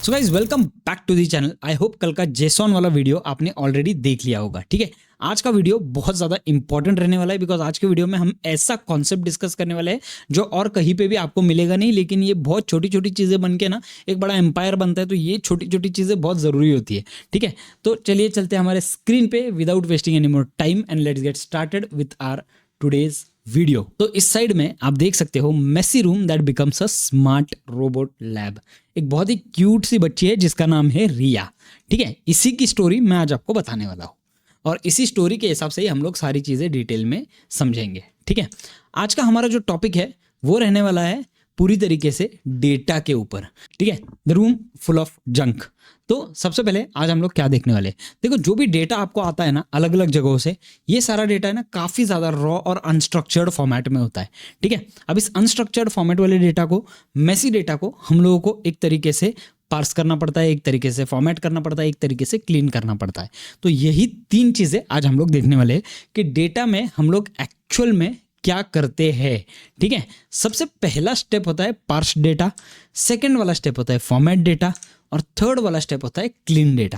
So guys welcome back to the channel. I hope कल का JSON वाला video आपने ऑलरेडी देख लिया होगा। ठीक है, आज का वीडियो बहुत ज़्यादा इंपॉर्टेंट रहने वाला है बिकॉज आज के वीडियो में हम ऐसा कॉन्सेप्ट डिस्कस करने वाले हैं जो और कहीं पे भी आपको मिलेगा नहीं, लेकिन ये बहुत छोटी छोटी चीज़ें बन के ना एक बड़ा एम्पायर बनता है। तो ये छोटी छोटी चीज़ें बहुत ज़रूरी होती है। ठीक है, तो चलिए चलते हैं हमारे स्क्रीन पे without wasting any more time and let's get started with our today's video. तो इस साइड में आप देख सकते हो messy room that becomes a smart robot lab. एक बहुत ही क्यूट सी बच्ची है जिसका नाम है रिया। ठीक है, इसी की स्टोरी मैं आज आपको बताने वाला हूँ और इसी स्टोरी के हिसाब से ही हम लोग सारी चीज़ें डिटेल में समझेंगे। ठीक है, आज का हमारा जो टॉपिक है वो रहने वाला है पूरी तरीके से डेटा के ऊपर। ठीक है, the room full of junk. तो सबसे पहले आज हम लोग क्या देखने वाले हैं, देखो जो भी डेटा आपको आता है ना अलग अलग जगहों से, ये सारा डेटा है ना काफ़ी ज़्यादा रॉ और अनस्ट्रक्चर्ड फॉर्मेट में होता है। ठीक है, अब इस अनस्ट्रक्चर्ड फॉर्मेट वाले डेटा को, मेसी डेटा को हम लोगों को एक तरीके से पार्स करना पड़ता है, एक तरीके से फॉर्मेट करना पड़ता है, एक तरीके से क्लीन करना पड़ता है। तो यही तीन चीज़ें आज हम लोग देखने वाले हैं कि डेटा में हम लोग एक्चुअल में क्या करते हैं। ठीक है, सबसे पहला स्टेप होता है पार्स डेटा, सेकंड वाला स्टेप होता है फॉर्मेट डेटा और थर्ड वाला स्टेप होता है क्लीन डेटा।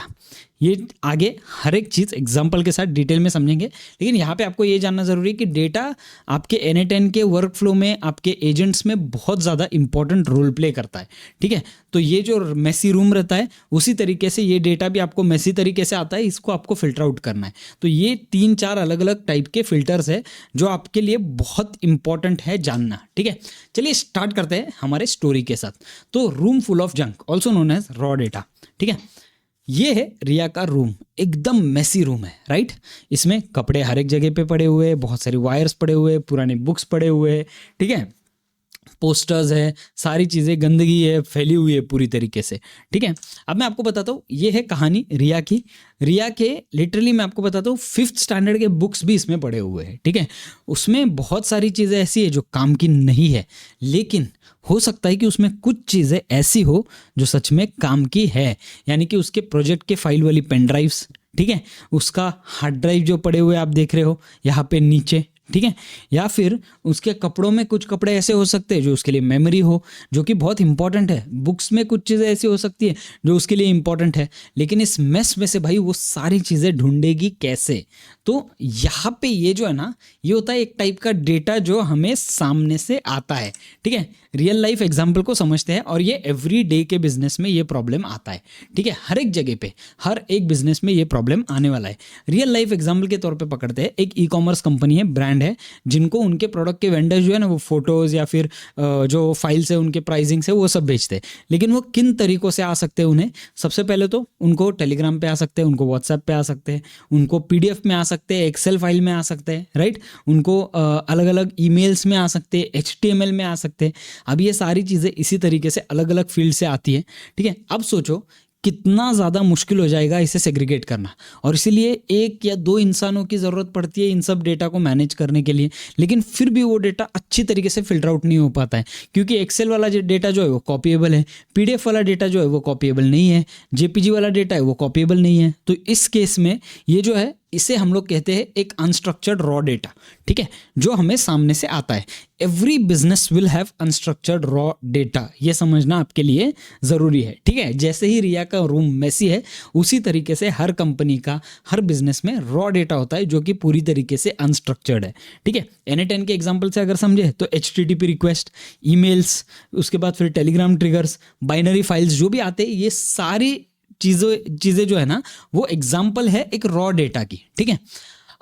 ये आगे हर एक चीज़ एग्जांपल के साथ डिटेल में समझेंगे, लेकिन यहाँ पे आपको ये जानना ज़रूरी है कि डेटा आपके N8N के वर्क फ्लो में, आपके एजेंट्स में बहुत ज़्यादा इंपॉर्टेंट रोल प्ले करता है। ठीक है, तो ये जो मेसी रूम रहता है उसी तरीके से ये डेटा भी आपको मेसी तरीके से आता है, इसको आपको फिल्टर आउट करना है। तो ये 3-4 अलग अलग टाइप के फिल्टर्स है जो आपके लिए बहुत इंपॉर्टेंट है जानना। ठीक है, चलिए स्टार्ट करते हैं हमारे स्टोरी के साथ। तो room full of junk also known as raw data. ठीक है, ये है रिया का रूम, एकदम मेसी रूम है। राइट, इसमें कपड़े हर एक जगह पे पड़े हुए हैं, बहुत सारे वायर्स पड़े हुए हैं, पुराने बुक्स पड़े हुए हैं। ठीक है, पोस्टर्स है, सारी चीज़ें, गंदगी है फैली हुई है पूरी तरीके से। ठीक है, अब मैं आपको बताता हूँ, ये है कहानी रिया की। रिया के लिटरली मैं आपको बताता हूँ 5th स्टैंडर्ड के बुक्स भी इसमें पड़े हुए हैं। ठीक है, उसमें बहुत सारी चीज़ें ऐसी है जो काम की नहीं है, लेकिन हो सकता है कि उसमें कुछ चीज़ें ऐसी हो जो सच में काम की है। यानी कि उसके प्रोजेक्ट के फाइल वाली पेन ड्राइव्स, ठीक है, उसका हार्ड ड्राइव जो पड़े हुए आप देख रहे हो यहाँ पे नीचे। ठीक है, या फिर उसके कपड़ों में कुछ कपड़े ऐसे हो सकते हैं जो उसके लिए मेमोरी हो, जो कि बहुत इंपॉर्टेंट है। बुक्स में कुछ चीज़ें ऐसी हो सकती है जो उसके लिए इंपॉर्टेंट है, लेकिन इस मेस में से भाई वो सारी चीज़ें ढूंढेगी कैसे। तो यहाँ पे ये जो है ना, ये होता है एक टाइप का डेटा जो हमें सामने से आता है। ठीक है, रियल लाइफ एग्जाम्पल को समझते हैं और ये एवरी डे के बिजनेस में ये प्रॉब्लम आता है। ठीक है, हर एक जगह पे, हर एक बिजनेस में ये प्रॉब्लम आने वाला है। रियल लाइफ एग्जाम्पल के तौर पे पकड़ते हैं, एक ई-कॉमर्स कंपनी है, ब्रांड है, जिनको उनके प्रोडक्ट के वेंडर्स जो है ना वो फोटोज़ या फिर जो फाइल्स है उनके प्राइसिंग से वो सब बेचते हैं। लेकिन वो किन तरीक़ों से आ सकते हैं उन्हें, सबसे पहले तो उनको टेलीग्राम पे आ सकते हैं, उनको व्हाट्सएप पे आ सकते हैं, उनको PDF में आ सकते हैं, एक्सेल फाइल में आ सकते हैं। राइट, उनको अलग अलग ईमेल्स में आ सकते हैं, HTML में आ सकते हैं। अब ये सारी चीज़ें इसी तरीके से अलग अलग फील्ड से आती है। ठीक है, अब सोचो कितना ज़्यादा मुश्किल हो जाएगा इसे सेग्रीगेट करना, और इसीलिए 1 या 2 इंसानों की ज़रूरत पड़ती है इन सब डेटा को मैनेज करने के लिए। लेकिन फिर भी वो डेटा अच्छी तरीके से फिल्टर आउट नहीं हो पाता है, क्योंकि एक्सेल वाला डेटा जो है वो कॉपीएबल है, PDF वाला डेटा जो है वो कॉपीएबल नहीं है, JPG वाला डेटा है वो कॉपीएबल नहीं है। तो इस केस में ये जो है इसे हम लोग कहते हैं एक अनस्ट्रक्चर्ड रॉ डेटा। ठीक है, जो हमें सामने से आता है। Every business will have unstructured raw data, ये समझना आपके लिए ज़रूरी है। ठीक है, जैसे ही रिया का रूम मेसी है, उसी तरीके से हर कंपनी का, हर बिजनेस में रॉ डेटा होता है जो कि पूरी तरीके से अनस्ट्रक्चर्ड है। ठीक है, N8N के एग्जाम्पल से अगर समझे तो HTTP रिक्वेस्ट, ईमेल्स, उसके बाद फिर टेलीग्राम ट्रिगर्स, बाइनरी फाइल्स जो भी आते हैं, ये सारी चीज़ें जो है ना वो एग्जाम्पल है एक रॉ डेटा की। ठीक है,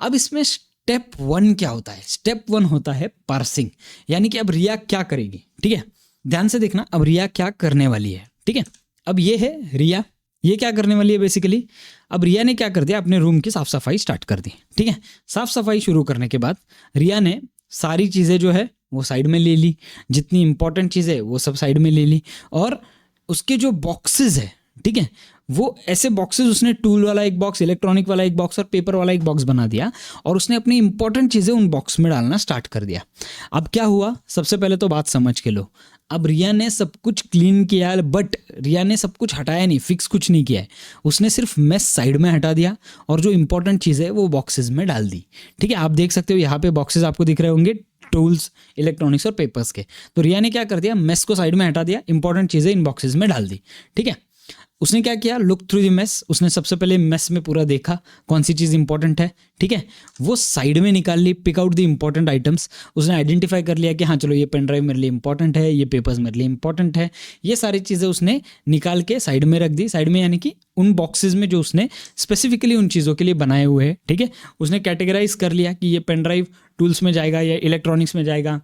अब इसमें स्टेप 1 क्या होता है? स्टेप 1 होता है पार्सिंग, यानी कि अब रिया क्या करेगी। ठीक है, ध्यान से देखना, अब रिया क्या करने वाली है। ठीक है, अब ये है रिया, ये क्या करने वाली है बेसिकली। अब रिया ने क्या कर दिया, अपने रूम की साफ सफाई स्टार्ट कर दी। ठीक है, साफ सफाई शुरू करने के बाद रिया ने सारी चीज़ें जो है वो साइड में ले ली, जितनी इंपॉर्टेंट चीज़ें वो सब साइड में ले ली, और उसके जो बॉक्सेस है, ठीक है, वो ऐसे बॉक्सेस उसने टूल वाला एक बॉक्स, इलेक्ट्रॉनिक वाला एक बॉक्स और पेपर वाला एक बॉक्स बना दिया, और उसने अपनी इंपॉर्टेंट चीज़ें उन बॉक्स में डालना स्टार्ट कर दिया। अब क्या हुआ, सबसे पहले तो बात समझ के लो। अब रिया ने सब कुछ क्लीन किया, बट रिया ने सब कुछ हटाया नहीं, फिक्स कुछ नहीं किया है। उसने सिर्फ मेस साइड में हटा दिया और जो इंपॉर्टेंट चीज़ है वो बॉक्सेस में डाल दी। ठीक है, आप देख सकते हो यहाँ पे बॉक्सेस आपको दिख रहे होंगे, टूल्स, इलेक्ट्रॉनिक्स और पेपर्स के। तो रिया ने क्या कर दिया, मेस को साइड में हटा दिया, इंपॉर्टेंट चीज़ें इन बॉक्सेस में डाल दी। ठीक है, उसने क्या किया, लुक थ्रू द मेस, उसने सबसे पहले मेस में पूरा देखा कौन सी चीज़ इंपॉर्टेंट है, ठीक है, वो साइड में निकाल ली, pick out the important items, उसने आइडेंटिफाई कर लिया कि हाँ चलो ये पेन ड्राइव मेरे लिए इंपॉर्टेंट है, ये पेपर्स मेरे लिए इंपॉर्टेंट है, ये सारी चीज़ें उसने निकाल के साइड में रख दी, साइड में यानी कि उन बॉक्सेस में जो उसने स्पेसिफिकली उन चीज़ों के लिए बनाए हुए हैं, ठीक है, उसने कैटेगराइज कर लिया कि ये पेन ड्राइव टूल्स में जाएगा या इलेक्ट्रॉनिक्स में जाएगा,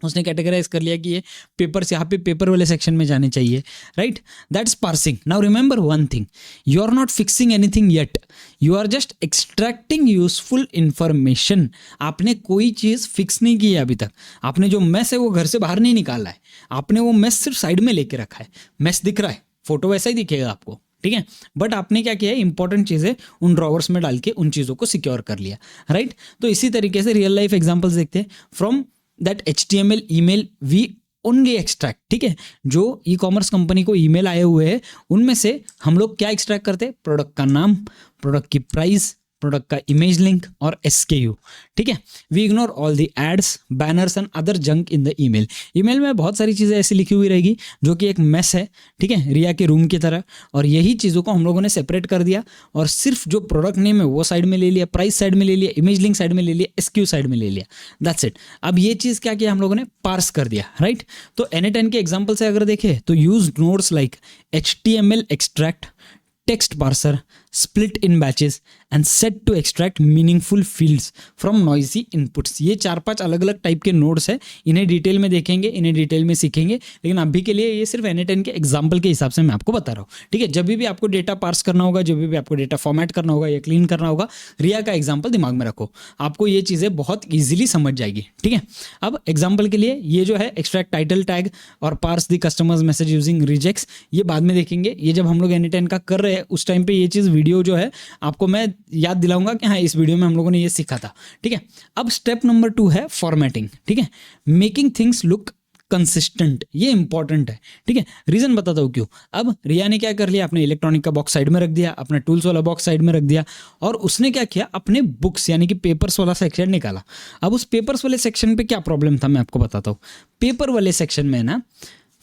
उसने कैटेगराइज कर लिया कि ये पेपर्स यहाँ पे पेपर वाले सेक्शन में जाने चाहिए, right, that's parsing. Now remember one thing, you are not fixing anything yet, you are just extracting useful information. आपने कोई चीज़ फिक्स नहीं की है अभी तक, आपने जो मेस है वो घर से बाहर नहीं निकाला है, आपने वो मेस सिर्फ साइड में लेके रखा है, मेस दिख रहा है, फोटो वैसा ही दिखेगा आपको, ठीक है, बट आपने क्या किया है, इंपॉर्टेंट चीज़ें उन ड्रॉवर्स में डाल के उन चीज़ों को सिक्योर कर लिया, राइट। तो इसी तरीके से रियल लाइफ एग्जांपल्स देखते हैं। From that HTML email we only extract, ठीक है, जो ई कॉमर्स कंपनी को ईमेल आए हुए हैं उनमें से हम लोग क्या एक्सट्रैक्ट करते हैं, प्रोडक्ट का नाम, प्रोडक्ट की प्राइस, प्रोडक्ट का इमेज लिंक और SKU, ठीक है। We ignore all the ads, banners and other junk in the email. Email में बहुत सारी चीज़ें ऐसी लिखी हुई रहेगी जो कि एक मेस है, ठीक है, रिया के रूम की तरह, और यही चीज़ों को हम लोगों ने सेपरेट कर दिया और सिर्फ जो प्रोडक्ट नेम है वो साइड में ले लिया, प्राइस साइड में ले लिया, इमेज लिंक साइड में ले लिया, SKU साइड में ले लिया, दैट्स इट। अब ये चीज़ क्या किया हम लोगों ने, पार्स कर दिया, राइट। तो N8N के एग्जाम्पल से अगर देखें तो use nodes like HTML extract, text parser, split in batches and set to extract meaningful fields from noisy inputs। ये 4-5 अलग अलग टाइप के नोड्स है, इन्हें डिटेल में देखेंगे, इन्हें डिटेल में सीखेंगे, लेकिन अभी के लिए ये सिर्फ N8N के एग्जाम्पल के हिसाब से मैं आपको बता रहा हूँ, ठीक है। जब भी आपको डेटा पार्स करना होगा, जब भी आपको डेटा फॉर्मेट करना होगा या क्लीन करना होगा, रिया का एग्जाम्पल दिमाग में रखो, आपको ये चीज़ें बहुत ईजिली समझ जाएगी, ठीक है। अब एग्जाम्पल के लिए ये जो है एक्सट्रैक्ट टाइटल टैग और parse the customer's message using regex, ये बाद में देखेंगे। ये जब हम लोग N8N का कर रहे हैं उस टाइम पे ये चीज़ वीडियो जो है आपको मैं याद दिलाऊंगा कि हाँ इस वीडियो में हम लोगों ने ये सीखा था, ठीक है। अब स्टेप नंबर 2 है फॉर्मेटिंग, ठीक है, मेकिंग थिंग्स लुक कंसिस्टेंट, ये इंपॉर्टेंट है, ठीक है। रीजन बताता हूँ क्यों। अब रिया ने क्या कर लिया, अपने इलेक्ट्रॉनिक का बॉक्स साइड में रख दिया, अपना टूल्स वाला बॉक्स साइड में रख दिया, और उसने क्या किया, अपने बुक्स यानी कि पेपर्स वाला सेक्शन निकाला। अब उस पेपर्स वाले सेक्शन पे क्या प्रॉब्लम था मैं आपको बताता हूँ। पेपर वाले सेक्शन में ना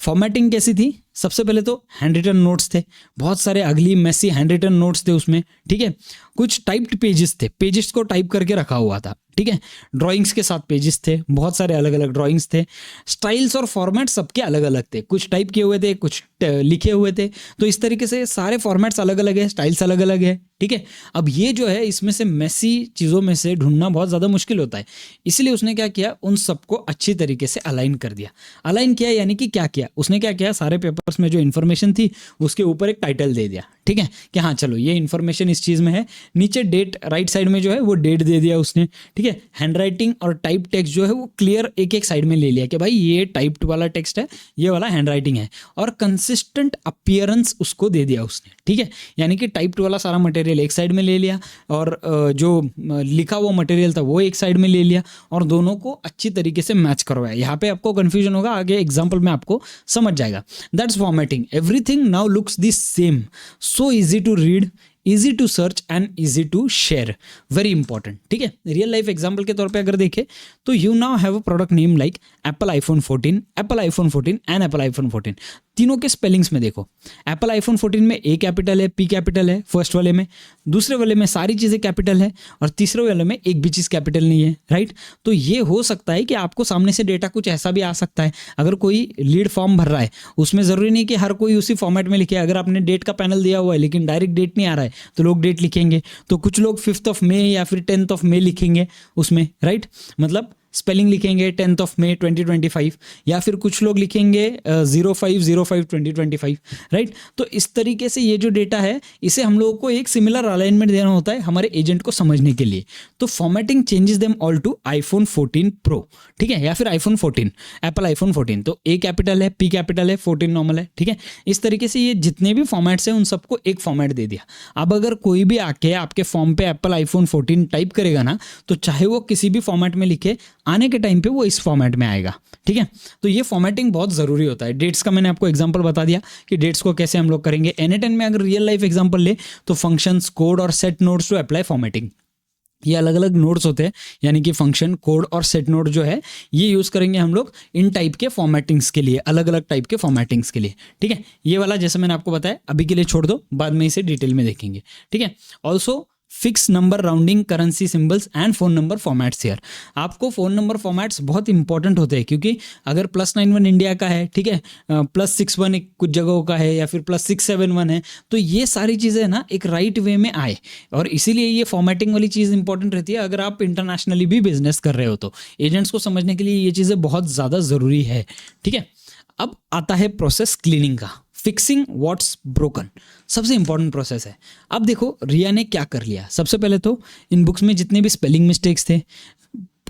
फॉर्मेटिंग कैसी थी, सबसे पहले तो हैंड रिटन नोट्स थे, बहुत सारे अगली मैसी हैंड रिटन नोट्स थे उसमें, ठीक है। कुछ टाइप्ड पेजेस थे, पेजेस को टाइप करके रखा हुआ था, ठीक है। ड्राइंग्स के साथ पेजेस थे, बहुत सारे अलग अलग ड्राइंग्स थे, स्टाइल्स और फॉर्मेट सबके अलग अलग थे, कुछ टाइप किए हुए थे, कुछ लिखे हुए थे, तो इस तरीके से सारे फॉर्मेट्स अलग अलग है, स्टाइल्स अलग अलग है, ठीक है। अब ये जो है इसमें से मैसी चीज़ों में से ढूंढना बहुत ज़्यादा मुश्किल होता है, इसलिए उसने क्या किया, उन सबको अच्छी तरीके से अलाइन कर दिया। अलाइन किया यानी कि क्या किया, उसने क्या किया, सारे पेपर्स में जो इन्फॉर्मेशन थी उसके ऊपर एक टाइटल दे दिया, ठीक है, कि हाँ चलो ये इन्फॉर्मेशन इस चीज़ में है, नीचे डेट राइट साइड में जो है वो डेट दे दिया उसने, ठीक है। हैंड राइटिंग और टाइप टेक्स्ट जो है वो क्लियर एक एक साइड में ले लिया कि भाई ये टाइप्ड वाला टेक्स्ट है, ये वाला हैंड राइटिंग है, और कंसिस्टेंट अपीयरेंस उसको दे दिया उसने, ठीक है। यानी कि टाइप्ड वाला सारा मटेरियल एक साइड में ले लिया और जो लिखा हुआ मटेरियल था वो एक साइड में ले लिया, और दोनों को अच्छी तरीके से मैच करवाया। यहाँ पे आपको कंफ्यूजन होगा, आगे एग्जाम्पल में आपको समझ जाएगा। That's formatting, everything now looks the same, so easy to read, easy to search and easy to share, very important, ठीक है। रियल लाइफ एग्जांपल के तौर पे अगर देखें तो you now have a product name like Apple iPhone 14, Apple iPhone 14 and Apple iPhone 14। तीनों के स्पेलिंग्स में देखो, एप्पल आईफोन 14 में ए कैपिटल है, पी कैपिटल है फर्स्ट वाले में, दूसरे वाले में सारी चीज़ें कैपिटल है, और तीसरे वाले में एक भी चीज़ कैपिटल नहीं है, राइट। तो ये हो सकता है कि आपको सामने से डेटा कुछ ऐसा भी आ सकता है, अगर कोई लीड फॉर्म भर रहा है उसमें ज़रूरी नहीं कि हर कोई उसी फॉर्मेट में लिखे। अगर आपने डेट का पैनल दिया हुआ है लेकिन डायरेक्ट डेट नहीं आ रहा है तो लोग डेट लिखेंगे, तो कुछ लोग 5 मई या फिर 10 मई लिखेंगे उसमें, राइट, मतलब स्पेलिंग लिखेंगे 10 मई 2025, या फिर कुछ लोग लिखेंगे 05/05/2025, राइट। तो इस तरीके से ये जो डेटा है इसे हम लोगों को एक सिमिलर अलाइनमेंट देना होता है हमारे एजेंट को समझने के लिए। तो formatting changes them all to iPhone 14 Pro, ठीक है, या फिर आईफोन 14, एप्पल आईफोन 14। तो ए कैपिटल है, पी कैपिटल है, 14 नॉर्मल है, ठीक है। इस तरीके से ये जितने भी फॉर्मेट्स हैं उन सबको एक फॉर्मेट दे दिया। अब अगर कोई भी आके आपके फॉर्म पे एप्पल आईफोन 14 टाइप करेगा ना, तो चाहे वो किसी भी फॉर्मेट में लिखे, आने के टाइम पे वो इस फॉर्मेट में आएगा, ठीक है। तो ये फॉर्मेटिंग बहुत ज़रूरी होता है। डेट्स का मैंने आपको एग्जांपल बता दिया कि डेट्स को कैसे हम लोग करेंगे। N8N में अगर रियल लाइफ एग्जांपल ले तो फंक्शंस, कोड और set nodes to apply formatting. ये अलग अलग नोड्स होते हैं, यानी कि फंक्शन, कोड और सेट नोड जो है ये यूज़ करेंगे हम लोग इन टाइप के फॉर्मेटिंग्स के लिए, अलग अलग टाइप के फॉर्मेटिंग्स के लिए। ठीक है, ये वाला जैसे मैंने आपको बताया अभी के लिए छोड़ दो, बाद में इसे डिटेल में देखेंगे। ठीक है, also fix number rounding, currency symbols and phone number formats here. आपको फोन नंबर फॉर्मेट्स बहुत इंपॉर्टेंट होते हैं, क्योंकि अगर +91 इंडिया का है, ठीक है, +61 एक कुछ जगहों का है, या फिर +671 है, तो ये सारी चीज़ें ना एक राइट वे में आए, और इसीलिए ये फॉर्मेटिंग वाली चीज़ इंपॉर्टेंट रहती है। अगर आप इंटरनेशनली भी बिजनेस कर रहे हो तो एजेंट्स को समझने के लिए ये चीज़ें बहुत ज़्यादा ज़रूरी है। ठीक है, अब आता है प्रोसेस क्लीनिंग का, फिक्सिंग व्हाट्स ब्रोकन, सबसे इंपॉर्टेंट प्रोसेस है। अब देखो रिया ने क्या कर लिया। सबसे पहले तो इन बुक्स में जितने भी स्पेलिंग मिस्टेक्स थे,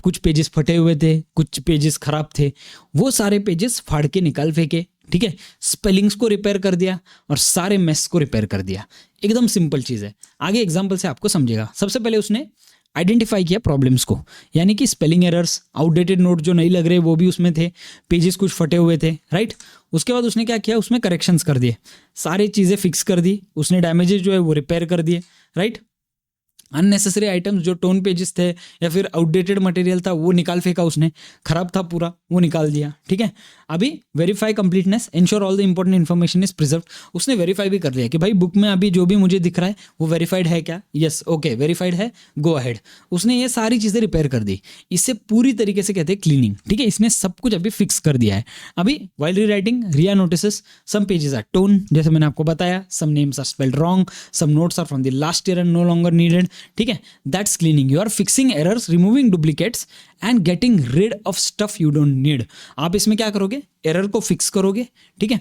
कुछ पेजेस फटे हुए थे, कुछ पेजेस खराब थे, वो सारे पेजेस फाड़ के निकाल फेंके। ठीक है, स्पेलिंग्स को रिपेयर कर दिया और सारे मेस को रिपेयर कर दिया। एकदम सिंपल चीज़ है, आगे एग्जाम्पल से आपको समझेगा। सबसे पहले उसने आइडेंटिफाई किया प्रॉब्लम्स को, यानी कि स्पेलिंग एरर्स, आउटडेटेड नोट जो नहीं लग रहे वो भी उसमें थे, पेजेस कुछ फटे हुए थे, राइट। उसके बाद उसने क्या किया, उसमें करेक्शंस कर दिए, सारी चीज़ें फिक्स कर दी, उसने डैमेजेस जो है वो रिपेयर कर दिए, राइट। अननेसेसरी आइटम्स जो टोन पेजेस थे या फिर आउटडेटेड मटेरियल था वो निकाल फेंका उसने, खराब था पूरा वो निकाल दिया। ठीक है, अभी verify completeness, ensure all the important information is preserved, उसने वेरीफाई भी कर लिया कि भाई बुक में अभी जो भी मुझे दिख रहा है वो वेरीफाइड है क्या, यस ओके वेरीफाइड है, गो अहेड। उसने ये सारी चीज़ें रिपेयर कर दी, इससे पूरी तरीके से कहते हैं क्लीनिंग। ठीक है, इसने सब कुछ अभी फिक्स कर दिया है। अभी while rewriting Riya notices some pages are torn, जैसे मैंने आपको बताया, some names are spelled wrong, some notes are from the last year and no longer needed. ठीक है, that's cleaning, you are fixing errors, removing duplicates and getting rid of stuff you don't need. आप इसमें क्या करोगे, error को fix करोगे, ठीक है,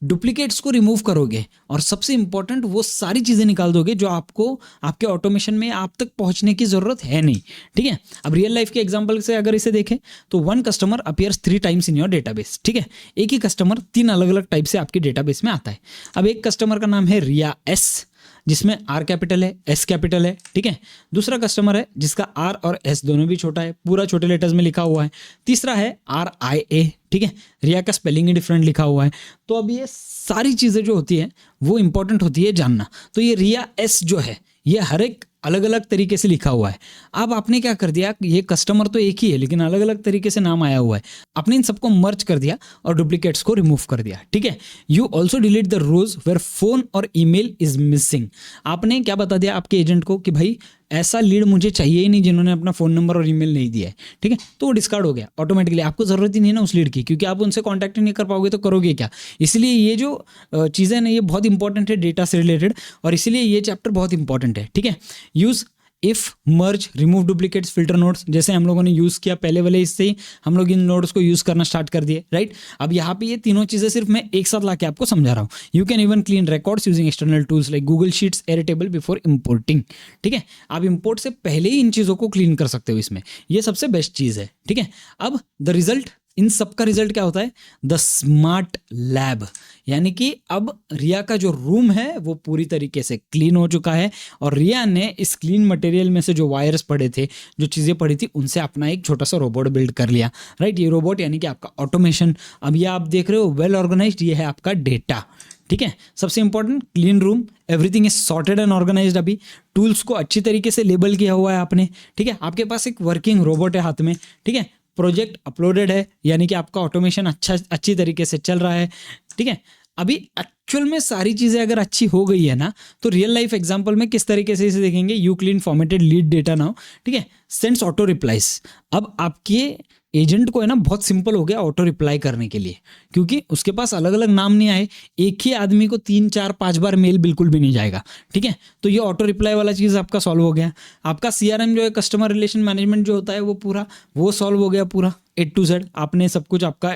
डुप्लीकेट्स को रिमूव करोगे, और सबसे इंपॉर्टेंट वो सारी चीज़ें निकाल दोगे जो आपको आपके ऑटोमेशन में आप तक पहुंचने की ज़रूरत है नहीं। ठीक है, अब रियल लाइफ के एग्जांपल से अगर इसे देखें तो 1 customer appears 3 times in your database. ठीक है, एक ही कस्टमर 3 अलग अलग टाइप से आपके डेटाबेस में आता है। अब एक कस्टमर का नाम है रिया एस, जिसमें R कैपिटल है, S कैपिटल है। ठीक है, दूसरा कस्टमर है जिसका R और S दोनों भी छोटा है, पूरा छोटे लेटर्स में लिखा हुआ है। तीसरा है RIA। ठीक है, रिया का स्पेलिंग ही डिफरेंट लिखा हुआ है। तो अब ये सारी चीज़ें जो होती है वो इंपॉर्टेंट होती है जानना। तो ये रिया S जो है ये हर एक अलग अलग तरीके से लिखा हुआ है। अब आपने क्या कर दिया, ये कस्टमर तो एक ही है लेकिन अलग अलग तरीके से नाम आया हुआ है, आपने इन सबको मर्ज कर दिया और डुप्लीकेट्स को रिमूव कर दिया। ठीक है, you also delete the rows where phone और ईमेल इज मिसिंग। आपने क्या बता दिया आपके एजेंट को कि भाई ऐसा लीड मुझे चाहिए ही नहीं जिन्होंने अपना फ़ोन नंबर और ईमेल नहीं दिया है। ठीक है, तो वो डिस्कार्ड हो गया ऑटोमेटिकली, आपको ज़रूरत ही नहीं है ना उस लीड की, क्योंकि आप उनसे कॉन्टैक्ट ही नहीं कर पाओगे तो करोगे क्या। इसलिए ये जो चीज़ें ना ये बहुत इंपॉर्टेंट है डेटा से रिलेटेड, और इसीलिए ये चैप्टर बहुत इंपॉर्टेंट है। ठीक है, use if, merge, remove duplicates, filter notes, जैसे हम लोगों ने यूज़ किया पहले वाले, इससे ही हम लोग इन नोट्स को यूज़ करना स्टार्ट कर दिए, राइट। अब यहाँ पे ये तीनों चीज़ें सिर्फ मैं एक साथ लाके आपको समझा रहा हूँ। You can even clean records using external tools like Google sheets, Airtable before importing. ठीक है, आप इंपोर्ट से पहले ही इन चीज़ों को क्लीन कर सकते हो इसमें, ये सबसे बेस्ट चीज़ है। ठीक है, अब द रिजल्ट, इन सब का रिजल्ट क्या होता है, द स्मार्ट लैब, यानी कि अब रिया का जो रूम है वो पूरी तरीके से क्लीन हो चुका है, और रिया ने इस क्लीन मटेरियल में से जो वायर्स पड़े थे, जो चीज़ें पड़ी थी, उनसे अपना एक छोटा सा रोबोट बिल्ड कर लिया, राइट। ये रोबोट यानी कि आपका ऑटोमेशन। अब ये आप देख रहे हो वेल ऑर्गेनाइज्ड, ये है आपका डेटा। ठीक है, सबसे important clean room, everything is sorted and organised. अभी टूल्स को अच्छी तरीके से लेबल किया हुआ है आपने। ठीक है, आपके पास एक वर्किंग रोबोट है हाथ में। ठीक है, प्रोजेक्ट अपलोडेड है, यानी कि आपका ऑटोमेशन अच्छी तरीके से चल रहा है। ठीक है, अभी एक्चुअल में सारी चीज़ें अगर अच्छी हो गई है ना, तो रियल लाइफ एग्जांपल में किस तरीके से इसे देखेंगे, you clean formatted lead data now. ठीक है, सेंड्स ऑटो रिप्लाइज। अब आपके एजेंट को है ना बहुत सिंपल हो गया ऑटो रिप्लाई करने के लिए, क्योंकि उसके पास अलग अलग नाम नहीं आए, एक ही आदमी को 3 4 5 बार मेल बिल्कुल भी नहीं जाएगा। ठीक है, तो ये ऑटो रिप्लाई वाला चीज़ आपका सॉल्व हो गया। आपका CRM जो है, कस्टमर रिलेशन मैनेजमेंट जो होता है, वो सॉल्व हो गया पूरा A to Z। आपने सब कुछ, आपका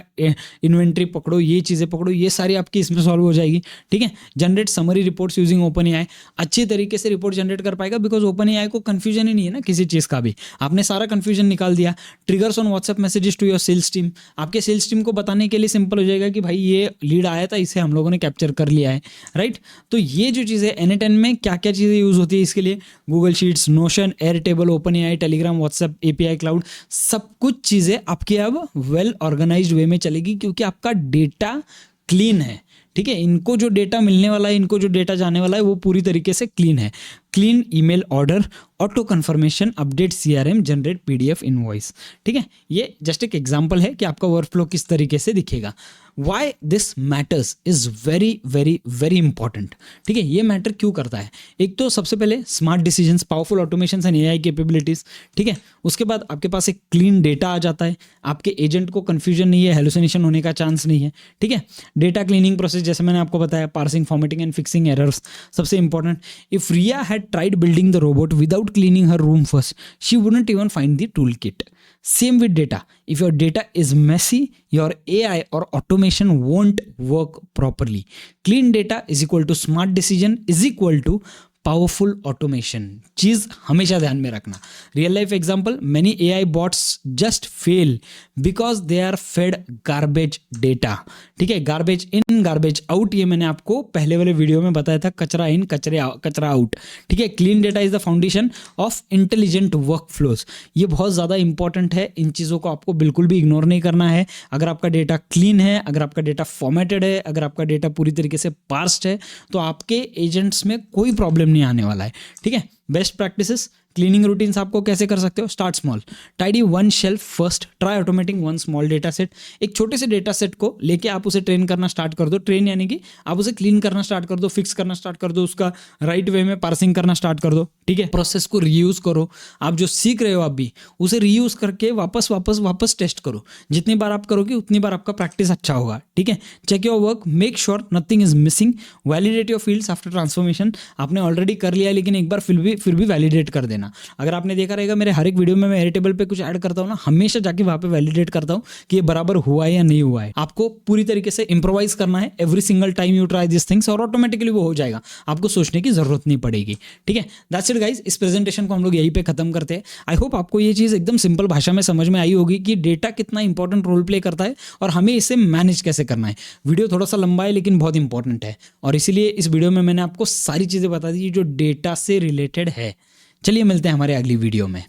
इन्वेंट्री पकड़ो, ये चीज़ें पकड़ो, ये सारी आपकी इसमें सॉल्व हो जाएगी। ठीक है, generate summary reports using OpenAI, अच्छी तरीके से रिपोर्ट जनरेट कर पाएगा, बिकॉज OpenAI को कन्फ्यूजन ही नहीं है ना किसी चीज़ का भी, आपने सारा कन्फ्यूजन निकाल दिया। Triggers on WhatsApp messages to your sales team, आपके सेल्स टीम को बताने के लिए सिंपल हो जाएगा कि भाई ये लीड आया था, इसे हम लोगों ने कैप्चर कर लिया है, राइट। तो ये जो चीज़ें N10 में क्या क्या चीज़ें यूज़ होती है इसके लिए, Google sheets, notion, Airtable, OpenAI, Telegram, WhatsApp, API cloud, सब कुछ चीज़ें आपके अब वेल ऑर्गेनाइज्ड वे में चलेगी, क्योंकि आपका डेटा क्लीन है। ठीक है, इनको जो डेटा मिलने वाला है, इनको जो डेटा जाने वाला है, वो पूरी तरीके से क्लीन है। Clean email order, auto confirmation, update CRM, generate PDF invoice. ठीक है, ये जस्ट एक एग्जांपल है कि आपका वर्कफ्लो किस तरीके से दिखेगा। Why this matters is very very very important. ठीक है, ये मैटर क्यों करता है? एक तो सबसे पहले smart decisions, powerful automation and AI capabilities. ठीक है, उसके बाद आपके पास एक क्लीन डेटा आ जाता है, आपके एजेंट को कंफ्यूजन नहीं है, हेलुसिनेशन होने का चांस नहीं है। ठीक है, डेटा क्लीनिंग प्रोसेस जैसे मैंने आपको बताया, parsing, formatting and fixing errors सबसे important. If Riya had tried building the robot without cleaning her room first, she wouldn't even find the tool kit. Same with data. If your data is messy, your AI or automation won't work properly. Clean data is equal to smart decision is equal to powerful automation. चीज हमेशा ध्यान में रखना। Real life example, many AI bots just fail because they are fed garbage data. ठीक है, garbage in garbage out, ये मैंने आपको पहले वाले वीडियो में बताया था, कचरा इन कचरा आउट। ठीक है, clean data is the foundation of intelligent work flows. ये बहुत ज़्यादा इंपॉर्टेंट है, इन चीज़ों को आपको बिल्कुल भी इग्नोर नहीं करना है। अगर आपका डेटा क्लीन है, अगर आपका डेटा फॉर्मेटेड है, अगर आपका डेटा पूरी तरीके से पार्स्ड है, तो आपके एजेंट्स में कोई प्रॉब्लम नहीं आने वाला है। ठीक है, बेस्ट प्रैक्टिसेस, क्लीनिंग रूटीन्स आपको कैसे कर सकते हो? Start small, tidy one shelf first, try automating one small data set. एक छोटे से डेटा सेट को लेके आप उसे ट्रेन करना स्टार्ट कर दो। ट्रेन यानी कि आप उसे क्लीन करना स्टार्ट कर दो, फिक्स करना स्टार्ट कर दो, उसका राइट वे में पार्सिंग करना स्टार्ट कर दो। ठीक है, प्रोसेस को रीयूज करो। आप जो सीख रहे हो आप भी उसे रीयूज करके वापस टेस्ट करो। जितनी बार आप करोगे उतनी बार आपका प्रैक्टिस अच्छा होगा। ठीक है, check your work, make sure nothing is missing, validate your fields after transformation. आपने ऑलरेडी कर लिया, लेकिन एक बार फिर भी वैलिडेट कर देना। अगर आपने देखा रहेगा मेरे हर एक वीडियो में मैं एडिटेबल पे कुछ ऐड करता हूँ ना, हमेशा जाके वहाँ पे वैलिडेट करता हूँ कि ये बराबर हुआ है या नहीं हुआ है। आपको पूरी तरीके से इंप्रोवाइज करना है every single time you try this things, और ऑटोमेटिकली वो हो जाएगा, आपको सोचने की जरूरत नहीं पड़ेगी। ठीक है, दैट्स इट गाइस। इस प्रेजेंटेशन को हम लोग यहीं पे खत्म करते हैं। आई होप आपको ये चीज़ एकदम सिंपल भाषा में समझ में आई होगी कि डेटा कितना इंपॉर्टेंट रोल प्ले करता है और हमें इसे मैनेज कैसे करना है। वीडियो थोड़ा सा लंबा है लेकिन बहुत इंपॉर्टेंट है, और इसीलिए इस वीडियो में मैंने आपको सारी चीज़ें बता दी जो डेटा से रिलेटेड है। चलिए मिलते हैं हमारे अगली वीडियो में।